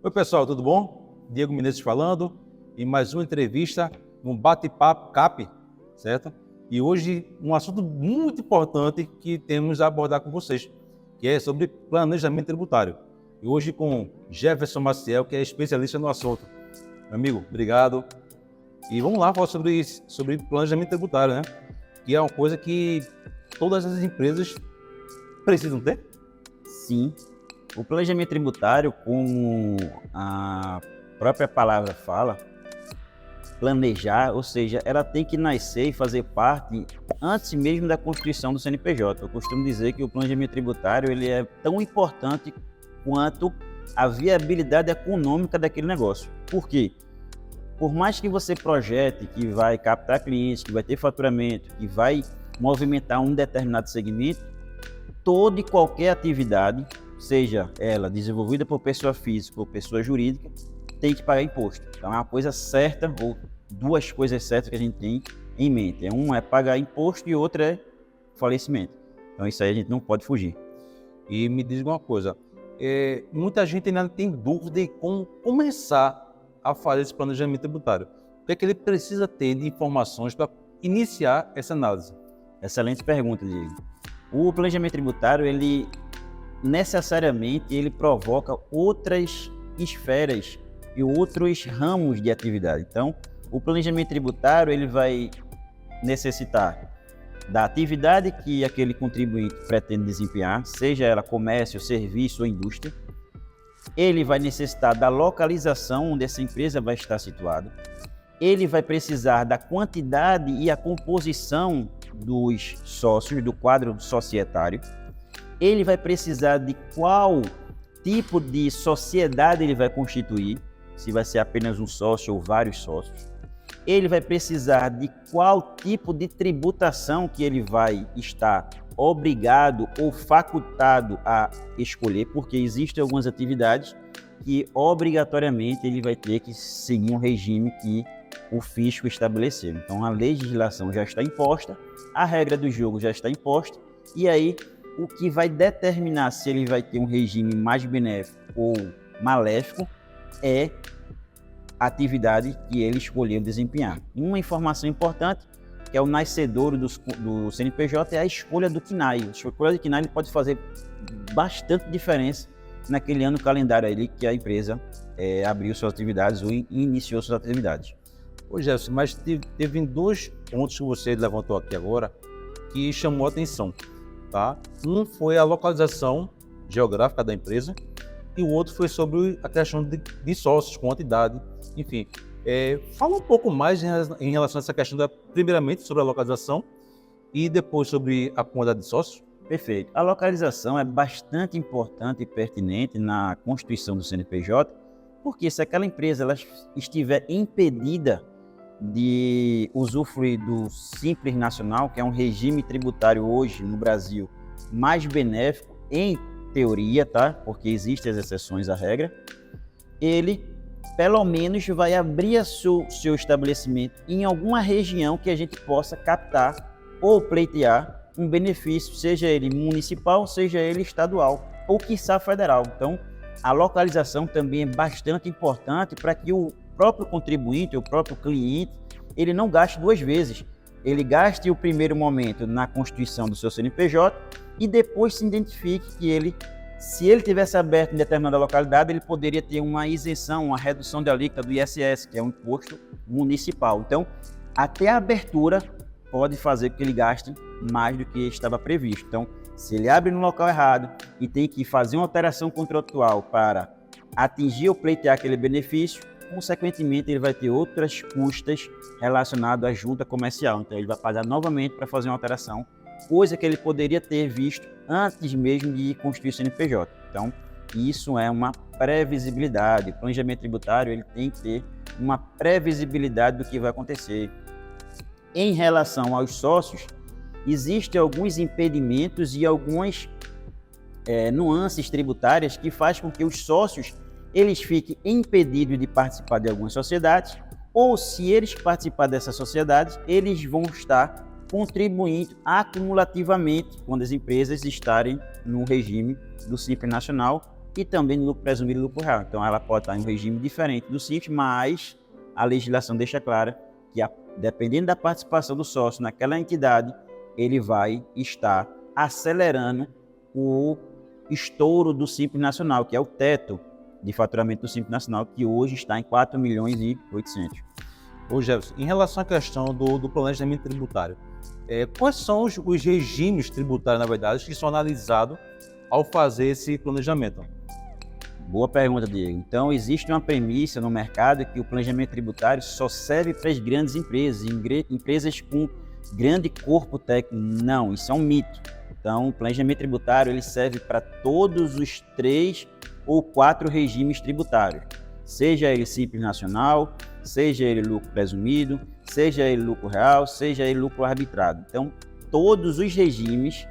Oi, pessoal, tudo bom? Diego Menezes falando em mais uma entrevista no Bate-Papo CAP, certo? E hoje um assunto muito importante que temos a abordar com vocês, que é sobre planejamento tributário. E hoje com Jefferson Maciel, que é especialista no assunto. Meu amigo, obrigado. E vamos lá falar sobre planejamento tributário, né? Que é uma coisa que todas as empresas precisam ter. Sim, o planejamento tributário, como a própria palavra fala, planejar, ou seja, ela tem que nascer e fazer parte antes mesmo da constituição do CNPJ. Eu costumo dizer que o planejamento tributário ele é tão importante quanto a viabilidade econômica daquele negócio. Por quê? Por mais que você projete que vai captar clientes, que vai ter faturamento, que vai movimentar um determinado segmento, toda e qualquer atividade, seja ela desenvolvida por pessoa física ou pessoa jurídica, tem que pagar imposto. Então é uma coisa certa, ou duas coisas certas que a gente tem em mente. Uma é pagar imposto e outra é falecimento. Então isso aí a gente não pode fugir. E me diz uma coisa, muita gente ainda tem dúvida em como começar a fazer esse planejamento tributário. O que é que ele precisa ter de informações para iniciar essa análise? Excelente pergunta, Diego. O planejamento tributário, ele necessariamente ele provoca outras esferas e outros ramos de atividade. Então, o planejamento tributário ele vai necessitar da atividade que aquele contribuinte pretende desempenhar, seja ela comércio, serviço ou indústria. Ele vai necessitar da localização onde essa empresa vai estar situada. Ele vai precisar da quantidade e a composição dos sócios, do quadro societário. Ele vai precisar de qual tipo de sociedade ele vai constituir, se vai ser apenas um sócio ou vários sócios. Ele vai precisar de qual tipo de tributação que ele vai estar obrigado ou facultado a escolher, porque existem algumas atividades que obrigatoriamente ele vai ter que seguir um regime que o fisco estabeleceu. Então a legislação já está imposta, a regra do jogo já está imposta, e aí o que vai determinar se ele vai ter um regime mais benéfico ou maléfico é a atividade que ele escolheu desempenhar. Uma informação importante, que é o nascedouro do CNPJ, é a escolha do CNAE. A escolha do CNAE pode fazer bastante diferença naquele ano calendário aí que a empresa abriu suas atividades ou iniciou suas atividades. Ô Jefferson, mas teve dois pontos que você levantou aqui agora que chamou a atenção, tá? Um foi a localização geográfica da empresa e o outro foi sobre a questão de sócios, quantidade, enfim. Fala um pouco mais em relação a essa questão, primeiramente sobre a localização e depois sobre a quantidade de sócios. Perfeito. A localização é bastante importante e pertinente na constituição do CNPJ, porque se aquela empresa ela estiver impedida de usufruir do Simples Nacional, que é um regime tributário hoje no Brasil mais benéfico, em teoria, tá? Porque existem as exceções à regra, ele pelo menos vai abrir seu estabelecimento em alguma região que a gente possa captar ou pleitear um benefício, seja ele municipal, seja ele estadual, ou quiçá federal. Então, a localização também é bastante importante para que o próprio contribuinte, o próprio cliente, ele não gaste duas vezes. Ele gaste o primeiro momento na constituição do seu CNPJ e depois se identifique que se ele tivesse aberto em determinada localidade, ele poderia ter uma isenção, uma redução de alíquota do ISS, que é um imposto municipal. Então, até a abertura pode fazer com que ele gaste mais do que estava previsto. Então, se ele abre no local errado e tem que fazer uma alteração contratual para atingir ou pleitear aquele benefício, consequentemente ele vai ter outras custas relacionadas à junta comercial. Então, ele vai pagar novamente para fazer uma alteração, coisa que ele poderia ter visto antes mesmo de constituir o CNPJ. Então, isso é uma previsibilidade. O planejamento tributário ele tem que ter uma previsibilidade do que vai acontecer. Em relação aos sócios, existem alguns impedimentos e algumas nuances tributárias que fazem com que os sócios eles fiquem impedidos de participar de algumas sociedades, ou se eles participarem dessas sociedades, eles vão estar contribuindo acumulativamente quando as empresas estarem no regime do Simples Nacional e também no lucro presumido e lucro real. Então, ela pode estar em um regime diferente do Simples, mas a legislação deixa clara que, dependendo da participação do sócio naquela entidade, ele vai estar acelerando o estouro do Simples Nacional, que é o teto de faturamento do Simples Nacional, que hoje está em 4 milhões e 800. Ô Jefferson, em relação à questão do planejamento tributário, quais são os regimes tributários, na verdade, que são analisados ao fazer esse planejamento? Boa pergunta, Diego. Então, existe uma premissa no mercado que o planejamento tributário só serve para as grandes empresas, empresas com grande corpo técnico. Não, isso é um mito. Então, o planejamento tributário ele serve para todos os 3 ou 4 regimes tributários, seja ele Simples Nacional, seja ele lucro presumido, seja ele lucro real, seja ele lucro arbitrado. Então, todos os regimes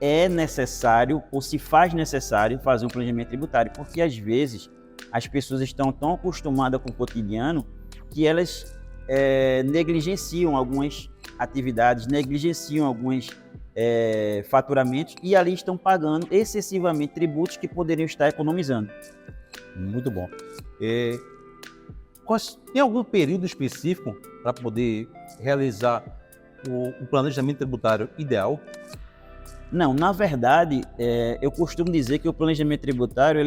é necessário ou se faz necessário fazer um planejamento tributário, porque às vezes as pessoas estão tão acostumadas com o cotidiano que elas negligenciam algumas atividades, negligenciam alguns faturamentos e ali estão pagando excessivamente tributos que poderiam estar economizando. Muito bom. Tem algum período específico para poder realizar o planejamento tributário ideal? Não, na verdade, eu costumo dizer que o planejamento tributário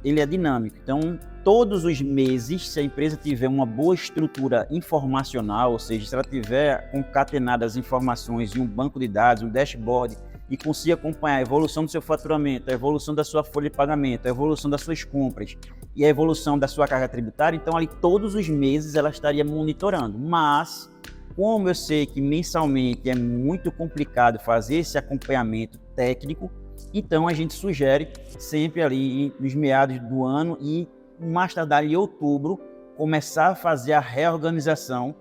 ele é dinâmico. Então, todos os meses, se a empresa tiver uma boa estrutura informacional, ou seja, se ela tiver concatenadas as informações em um banco de dados, um dashboard, e consiga acompanhar a evolução do seu faturamento, a evolução da sua folha de pagamento, a evolução das suas compras e a evolução da sua carga tributária, então ali todos os meses ela estaria monitorando. Mas, como eu sei que mensalmente é muito complicado fazer esse acompanhamento técnico, então a gente sugere sempre ali nos meados do ano e mais tardar em outubro começar a fazer a reorganização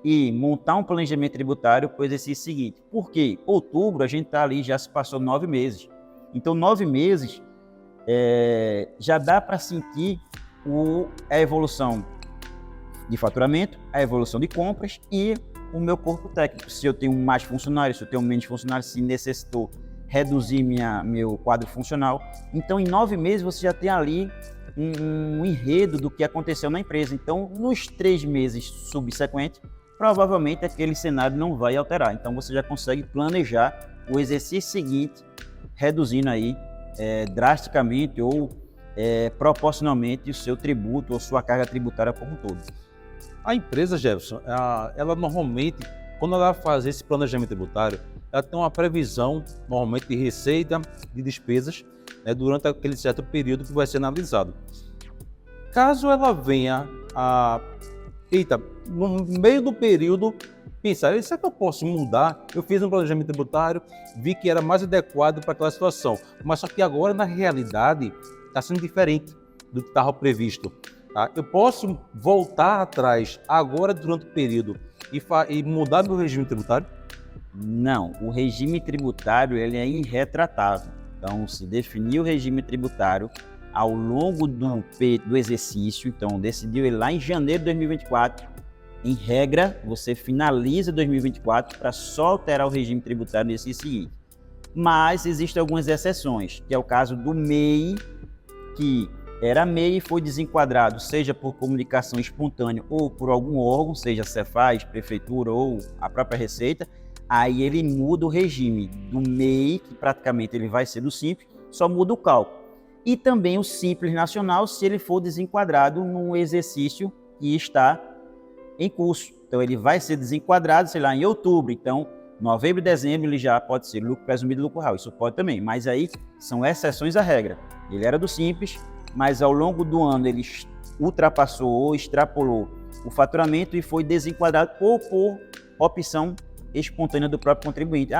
e montar um planejamento tributário para o exercício seguinte. Por quê? Outubro a gente está ali, já se passou 9 meses. Então 9 meses já dá para sentir a evolução de faturamento, a evolução de compras e o meu corpo técnico. Se eu tenho mais funcionários, se eu tenho menos funcionários, se necessitou reduzir meu quadro funcional. Então, em 9 meses, você já tem ali um enredo do que aconteceu na empresa. Então, nos 3 meses subsequentes, provavelmente aquele cenário não vai alterar. Então, você já consegue planejar o exercício seguinte, reduzindo aí drasticamente ou proporcionalmente o seu tributo ou sua carga tributária como um todo. A empresa, Jefferson, ela normalmente, quando ela faz esse planejamento tributário, ela tem uma previsão, normalmente, de receita, de despesas, né, durante aquele certo período que vai ser analisado. Caso ela venha no meio do período, pensar, será que eu posso mudar? Eu fiz um planejamento tributário, vi que era mais adequado para aquela situação, mas só que agora, na realidade, está sendo diferente do que estava previsto. Tá? Eu posso voltar atrás agora durante o período e mudar meu regime tributário? Não, o regime tributário ele é irretratável. Então, se definir o regime tributário ao longo do exercício, então decidiu ele lá em janeiro de 2024, em regra, você finaliza 2024 para só alterar o regime tributário no exercício seguinte. Mas existem algumas exceções, que é o caso do MEI, que era MEI e foi desenquadrado, seja por comunicação espontânea ou por algum órgão, seja Cefaz, Prefeitura ou a própria Receita, aí ele muda o regime do MEI, que praticamente ele vai ser do Simples, só muda o cálculo. E também o Simples Nacional, se ele for desenquadrado num exercício que está em curso. Então ele vai ser desenquadrado, sei lá, em outubro. Então, novembro e dezembro ele já pode ser lucro presumido e lucro real. Isso pode também, mas aí são exceções à regra. Ele era do Simples, mas ao longo do ano ele ultrapassou ou extrapolou o faturamento e foi desenquadrado ou por opção espontânea do próprio contribuinte.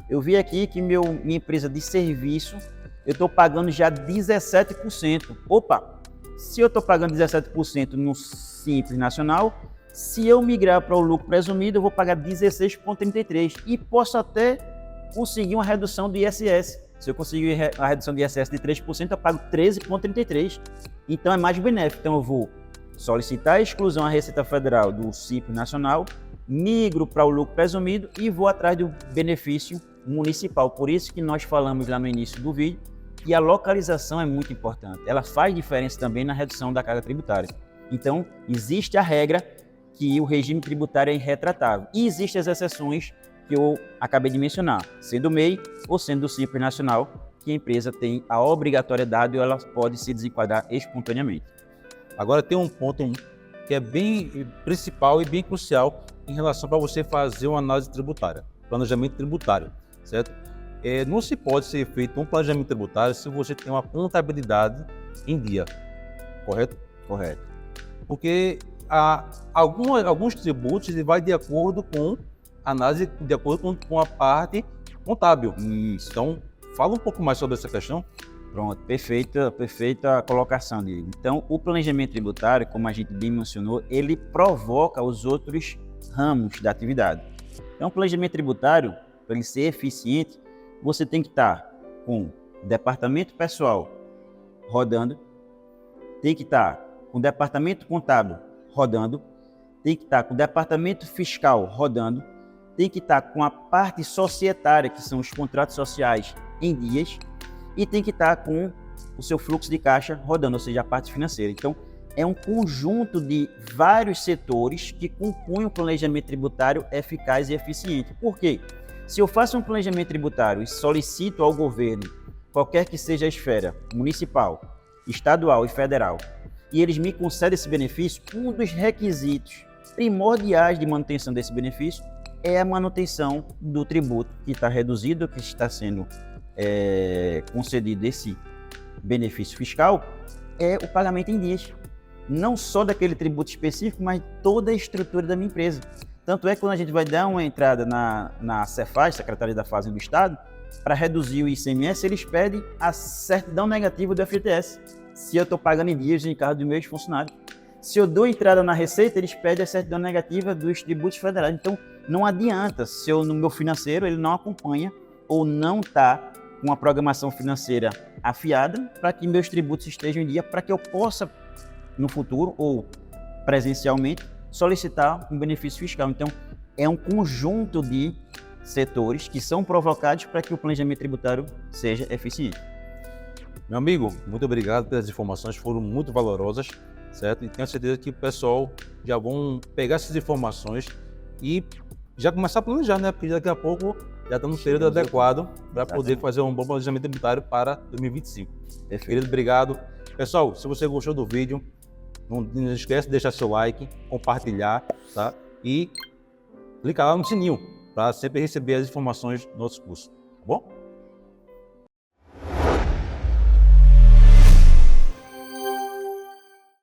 Eu vi aqui que minha empresa de serviço, eu estou pagando já 17%. Opa, se eu estou pagando 17% no Simples Nacional, se eu migrar para o lucro presumido, eu vou pagar 16,33% e posso até conseguir uma redução do ISS. Se eu conseguir a redução do ISS de 3%, eu pago 13,33%. Então é mais benéfico. Então eu vou solicitar a exclusão à Receita Federal do Simples Nacional, migro para o lucro presumido e vou atrás do benefício municipal. Por isso que nós falamos lá no início do vídeo E a localização é muito importante. Ela faz diferença também na redução da carga tributária. Então, existe a regra que o regime tributário é irretratável. E existem as exceções que eu acabei de mencionar, sendo o MEI ou sendo o Simples Nacional, que a empresa tem a obrigatoriedade ou ela pode se desenquadrar espontaneamente. Agora tem um ponto que é bem principal e bem crucial em relação para você fazer uma análise tributária, planejamento tributário, certo? Não se pode ser feito um planejamento tributário se você tem uma contabilidade em dia, correto? Correto. Porque alguns tributos ele vai de acordo com a análise, de acordo com a parte contábil. Isso. Então, fala um pouco mais sobre essa questão. Pronto, perfeita a colocação dele. Então, o planejamento tributário, como a gente bem mencionou, ele provoca os outros ramos da atividade. Então, o planejamento tributário, para ele ser eficiente, você tem que estar com o departamento pessoal rodando, tem que estar com o departamento contábil rodando, tem que estar com o departamento fiscal rodando, tem que estar com a parte societária, que são os contratos sociais, em dias, e tem que estar com o seu fluxo de caixa rodando, ou seja, a parte financeira. Então, é um conjunto de vários setores que compõem um planejamento tributário eficaz e eficiente. Por quê? Se eu faço um planejamento tributário e solicito ao governo, qualquer que seja a esfera, municipal, estadual e federal, e eles me concedem esse benefício, um dos requisitos primordiais de manutenção desse benefício é a manutenção do tributo que está reduzido, que está sendo concedido esse benefício fiscal, é o pagamento em dias. Não só daquele tributo específico, mas toda a estrutura da minha empresa. Tanto é que quando a gente vai dar uma entrada na Cefaz, Secretaria da Fazenda do Estado, para reduzir o ICMS, eles pedem a certidão negativa do FGTS, se eu estou pagando em dias de encargo dos meus funcionários. Se eu dou entrada na Receita, eles pedem a certidão negativa dos tributos federais. Então, não adianta se eu, no meu financeiro, ele não acompanha ou não está com a programação financeira afiada para que meus tributos estejam em dia, para que eu possa, no futuro ou presencialmente, solicitar um benefício fiscal. Então, é um conjunto de setores que são provocados para que o planejamento tributário seja eficiente. Meu amigo, muito obrigado pelas informações, foram muito valorosas, certo? E tenho certeza que o pessoal já vão pegar essas informações e já começar a planejar, né? Porque daqui a pouco já está no período adequado para poder fazer um bom planejamento tributário para 2025. Querido, obrigado. Pessoal, se você gostou do vídeo, não esquece de deixar seu like, compartilhar, tá? E clicar lá no sininho para sempre receber as informações do nosso curso, tá bom?